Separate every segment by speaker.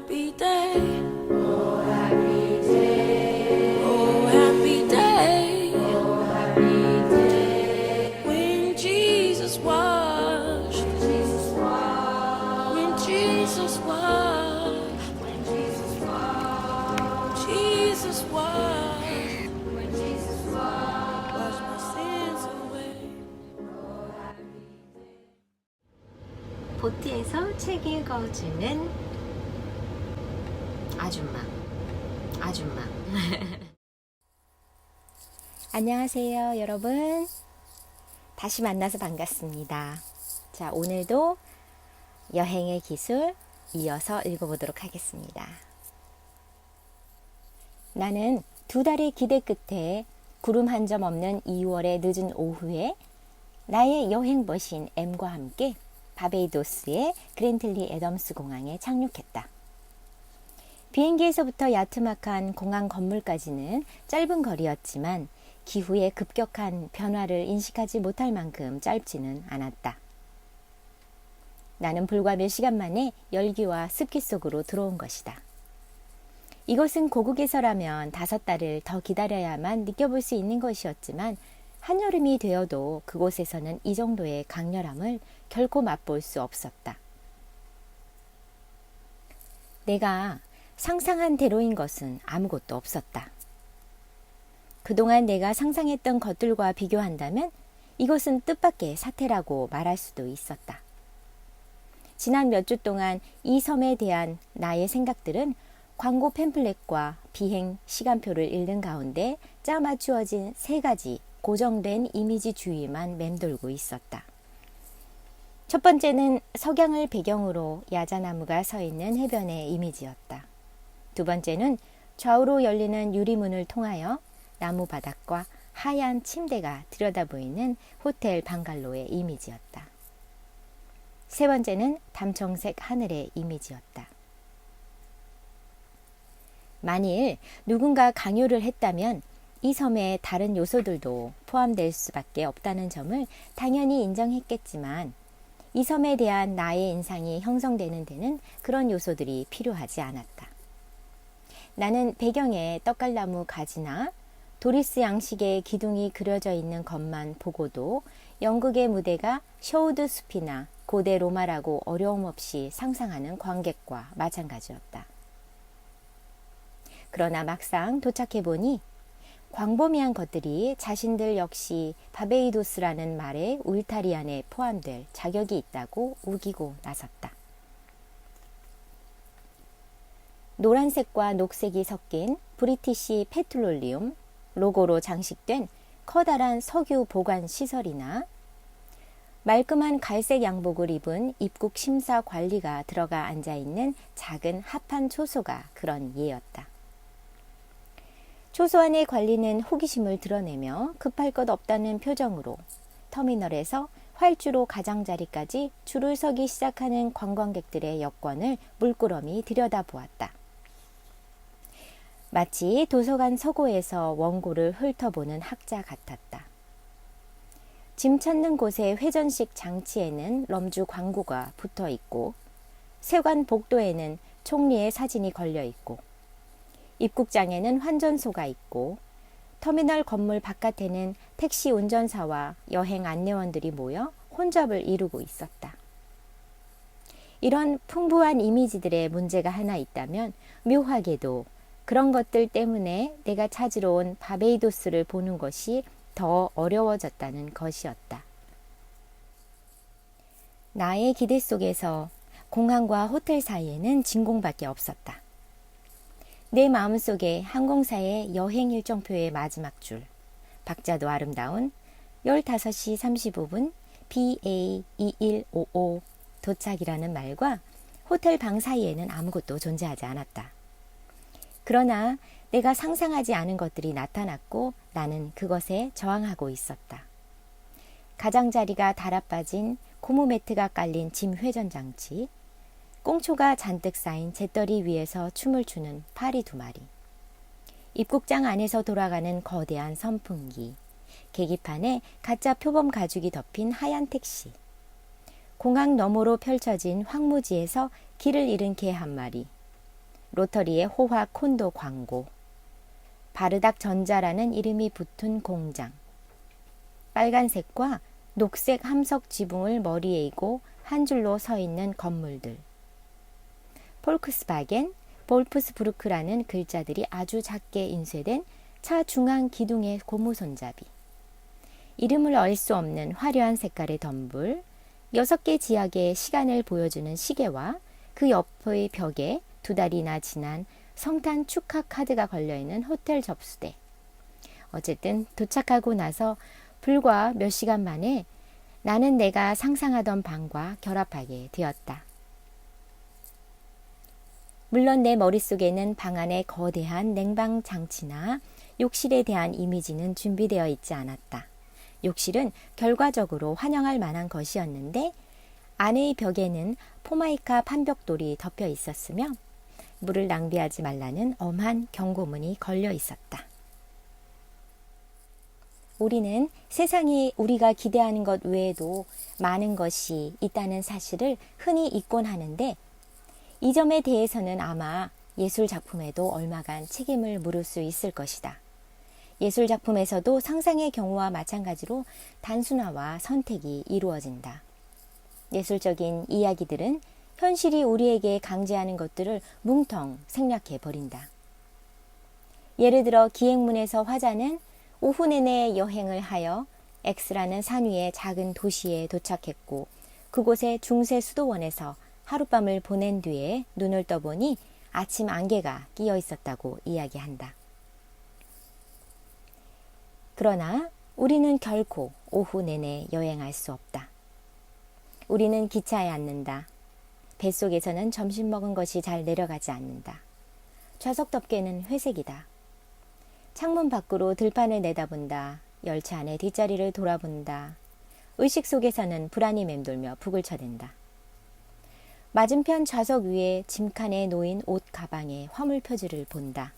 Speaker 1: happy day. Oh, happy day. Oh, happy day. Oh, happy day. When Jesus washed. When Jesus washed. When Jesus washed. When Jesus washed. Jesus washed. When Jesus washed. Washed my sins away. Oh, happy day.
Speaker 2: 보트에서 책 읽어주는 아줌마. 안녕하세요, 여러분. 다시 만나서 반갑습니다. 자, 오늘도 여행의 기술 이어서 읽어보도록 하겠습니다. 나는 2달의 기대 끝에 구름 한 점 없는 2월의 늦은 오후에 나의 여행 머신 M과 함께 바베이도스의 그랜틀리 애덤스 공항에 착륙했다. 비행기에서부터 야트막한 공항 건물까지는 짧은 거리였지만 기후의 급격한 변화를 인식하지 못할 만큼 짧지는 않았다. 나는 불과 몇 시간 만에 열기와 습기 속으로 들어온 것이다. 이것은 고국에서라면 5달을 더 기다려야만 느껴볼 수 있는 것이었지만 한여름이 되어도 그곳에서는 이 정도의 강렬함을 결코 맛볼 수 없었다. 내가 상상한 대로인 것은 아무것도 없었다. 그동안 내가 상상했던 것들과 비교한다면 이것은 뜻밖의 사태라고 말할 수도 있었다. 지난 몇 주 동안 이 섬에 대한 나의 생각들은 광고 팸플렛과 비행 시간표를 읽는 가운데 짜맞추어진 3가지 고정된 이미지 주위만 맴돌고 있었다. 첫 번째는 석양을 배경으로 야자나무가 서 있는 해변의 이미지였다. 두 번째는 좌우로 열리는 유리문을 통하여 나무 바닥과 하얀 침대가 들여다보이는 호텔 방갈로의 이미지였다. 세 번째는 담청색 하늘의 이미지였다. 만일 누군가 강요를 했다면 이 섬에 다른 요소들도 포함될 수밖에 없다는 점을 당연히 인정했겠지만 이 섬에 대한 나의 인상이 형성되는 데는 그런 요소들이 필요하지 않았다. 나는 배경에 떡갈나무 가지나 도리스 양식의 기둥이 그려져 있는 것만 보고도 연극의 무대가 셔우드 숲이나 고대 로마라고 어려움 없이 상상하는 관객과 마찬가지였다. 그러나 막상 도착해보니 광범위한 것들이 자신들 역시 바베이도스라는 말의 울타리 안에 포함될 자격이 있다고 우기고 나섰다. 노란색과 녹색이 섞인 브리티시 페트롤리움 로고로 장식된 커다란 석유 보관 시설이나 말끔한 갈색 양복을 입은 입국 심사 관리가 들어가 앉아있는 작은 합판 초소가 그런 예였다. 초소 안의 관리는 호기심을 드러내며 급할 것 없다는 표정으로 터미널에서 활주로 가장자리까지 줄을 서기 시작하는 관광객들의 여권을 물끄러미 들여다보았다. 마치 도서관 서고에서 원고를 훑어보는 학자 같았다. 짐 찾는 곳의 회전식 장치에는 럼주 광고가 붙어 있고 세관 복도에는 총리의 사진이 걸려 있고 입국장에는 환전소가 있고 터미널 건물 바깥에는 택시 운전사와 여행 안내원들이 모여 혼잡을 이루고 있었다. 이런 풍부한 이미지들의 문제가 하나 있다면 묘하게도 그런 것들 때문에 내가 찾으러 온 바베이도스를 보는 것이 더 어려워졌다는 것이었다. 나의 기대 속에서 공항과 호텔 사이에는 진공밖에 없었다. 내 마음속에 항공사의 여행 일정표의 마지막 줄, 박자도 아름다운 15시 35분 BA2155 도착이라는 말과 호텔 방 사이에는 아무것도 존재하지 않았다. 그러나 내가 상상하지 않은 것들이 나타났고 나는 그것에 저항하고 있었다. 가장자리가 달아빠진 고무 매트가 깔린 짐 회전 장치, 꽁초가 잔뜩 쌓인 잿더리 위에서 춤을 추는 파리 2마리, 입국장 안에서 돌아가는 거대한 선풍기, 계기판에 가짜 표범 가죽이 덮인 하얀 택시, 공항 너머로 펼쳐진 황무지에서 길을 잃은 개 1마리, 로터리의 호화 콘도 광고, 바르닥 전자라는 이름이 붙은 공장, 빨간색과 녹색 함석 지붕을 머리에 이고 한 줄로 서 있는 건물들, 폴크스바겐, 볼프스부르크라는 글자들이 아주 작게 인쇄된 차 중앙 기둥의 고무 손잡이, 이름을 알 수 없는 화려한 색깔의 덤불, 6개 지역의 시간을 보여주는 시계와 그 옆의 벽에 2달이나 지난 성탄 축하 카드가 걸려있는 호텔 접수대. 어쨌든 도착하고 나서 불과 몇 시간 만에 나는 내가 상상하던 방과 결합하게 되었다. 물론 내 머릿속에는 방 안에 거대한 냉방 장치나 욕실에 대한 이미지는 준비되어 있지 않았다. 욕실은 결과적으로 환영할 만한 것이었는데 안의 벽에는 포마이카 판벽돌이 덮여 있었으며 물을 낭비하지 말라는 엄한 경고문이 걸려 있었다. 우리는 세상이 우리가 기대하는 것 외에도 많은 것이 있다는 사실을 흔히 잊곤 하는데 이 점에 대해서는 아마 예술 작품에도 얼마간 책임을 물을 수 있을 것이다. 예술 작품에서도 상상의 경우와 마찬가지로 단순화와 선택이 이루어진다. 예술적인 이야기들은 현실이 우리에게 강제하는 것들을 뭉텅 생략해 버린다. 예를 들어 기행문에서 화자는 오후 내내 여행을 하여 X라는 산 위의 작은 도시에 도착했고 그곳의 중세 수도원에서 하룻밤을 보낸 뒤에 눈을 떠보니 아침 안개가 끼어 있었다고 이야기한다. 그러나 우리는 결코 오후 내내 여행할 수 없다. 우리는 기차에 앉는다. 뱃속에서는 점심 먹은 것이 잘 내려가지 않는다. 좌석 덮개는 회색이다. 창문 밖으로 들판을 내다본다. 열차 안의 뒷자리를 돌아본다. 의식 속에서는 불안이 맴돌며 북을 쳐댄다. 맞은편 좌석 위에 짐칸에 놓인 옷 가방의 화물 표지를 본다.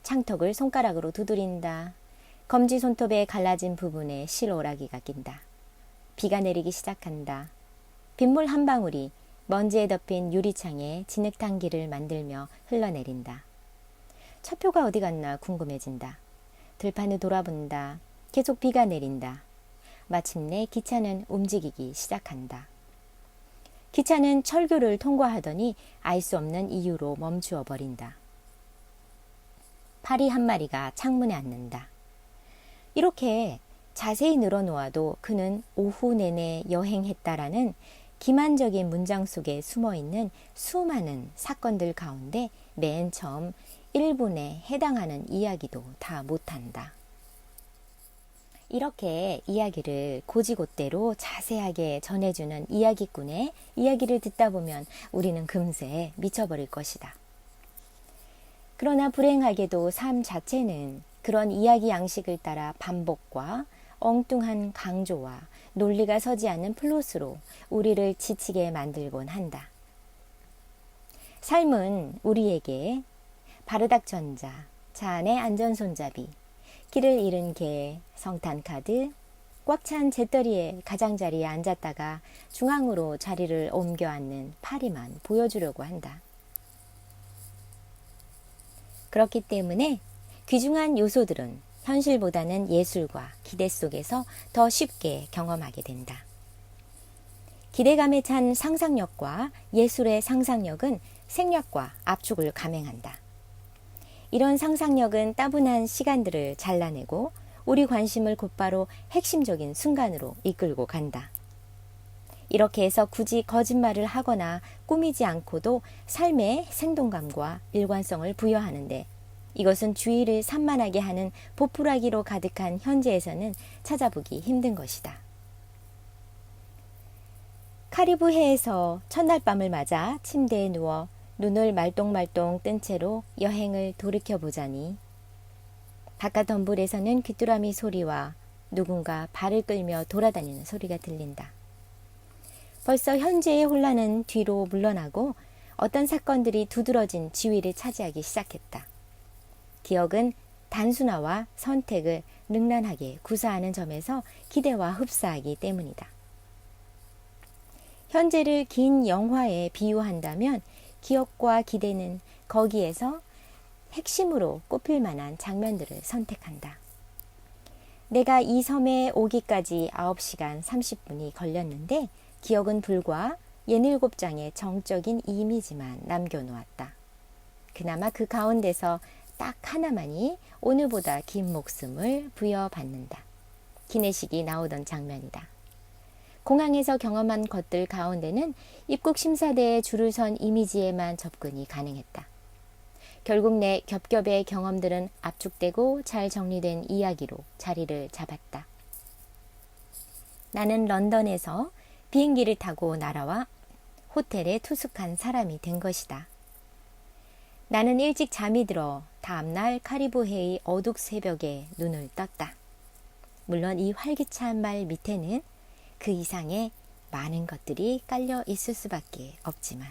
Speaker 2: 창턱을 손가락으로 두드린다. 검지 손톱에 갈라진 부분에 실오라기가 낀다. 비가 내리기 시작한다. 빗물 한 방울이 먼지에 덮인 유리창에 진흙탕기를 만들며 흘러내린다. 차표가 어디 갔나 궁금해진다. 들판을 돌아본다. 계속 비가 내린다. 마침내 기차는 움직이기 시작한다. 기차는 철교를 통과하더니 알 수 없는 이유로 멈추어 버린다. 파리 한 마리가 창문에 앉는다. 이렇게 자세히 늘어놓아도 그는 오후 내내 여행했다라는 기만적인 문장 속에 숨어있는 수많은 사건들 가운데 맨 처음 1분에 해당하는 이야기도 다 못한다. 이렇게 이야기를 고지곳대로 자세하게 전해주는 이야기꾼의 이야기를 듣다 보면 우리는 금세 미쳐버릴 것이다. 그러나 불행하게도 삶 자체는 그런 이야기 양식을 따라 반복과 엉뚱한 강조와 논리가 서지 않는 플롯으로 우리를 지치게 만들곤 한다. 삶은 우리에게 바르닥 전자, 차 안의 안전손잡이, 길을 잃은 개, 성탄카드, 꽉 찬 재떨이의 가장자리에 앉았다가 중앙으로 자리를 옮겨 앉는 파리만 보여주려고 한다. 그렇기 때문에 귀중한 요소들은 현실보다는 예술과 기대 속에서 더 쉽게 경험하게 된다. 기대감에 찬 상상력과 예술의 상상력은 생략과 압축을 감행한다. 이런 상상력은 따분한 시간들을 잘라내고 우리 관심을 곧바로 핵심적인 순간으로 이끌고 간다. 이렇게 해서 굳이 거짓말을 하거나 꾸미지 않고도 삶에 생동감과 일관성을 부여하는데 이것은 주의를 산만하게 하는 보풀하기로 가득한 현재에서는 찾아보기 힘든 것이다. 카리브해에서 첫날 밤을 맞아 침대에 누워 눈을 말똥말똥 뜬 채로 여행을 돌이켜보자니 바깥 덤불에서는 귀뚜라미 소리와 누군가 발을 끌며 돌아다니는 소리가 들린다. 벌써 현재의 혼란은 뒤로 물러나고 어떤 사건들이 두드러진 지위를 차지하기 시작했다. 기억은 단순화와 선택을 능란하게 구사하는 점에서 기대와 흡사하기 때문이다. 현재를 긴 영화에 비유한다면 기억과 기대는 거기에서 핵심으로 꼽힐 만한 장면들을 선택한다. 내가 이 섬에 오기까지 9시간 30분이 걸렸는데 기억은 불과 67장의 정적인 이미지만 남겨놓았다. 그나마 그 가운데서 딱 하나만이 오늘보다 긴 목숨을 부여받는다. 기내식이 나오던 장면이다. 공항에서 경험한 것들 가운데는 입국 심사대에 줄을 선 이미지에만 접근이 가능했다. 결국 내 겹겹의 경험들은 압축되고 잘 정리된 이야기로 자리를 잡았다. 나는 런던에서 비행기를 타고 날아와 호텔에 투숙한 사람이 된 것이다. 나는 일찍 잠이 들어 다음날 카리브해의 어둑 새벽에 눈을 떴다. 물론 이 활기찬 말 밑에는 그 이상의 많은 것들이 깔려 있을 수밖에 없지만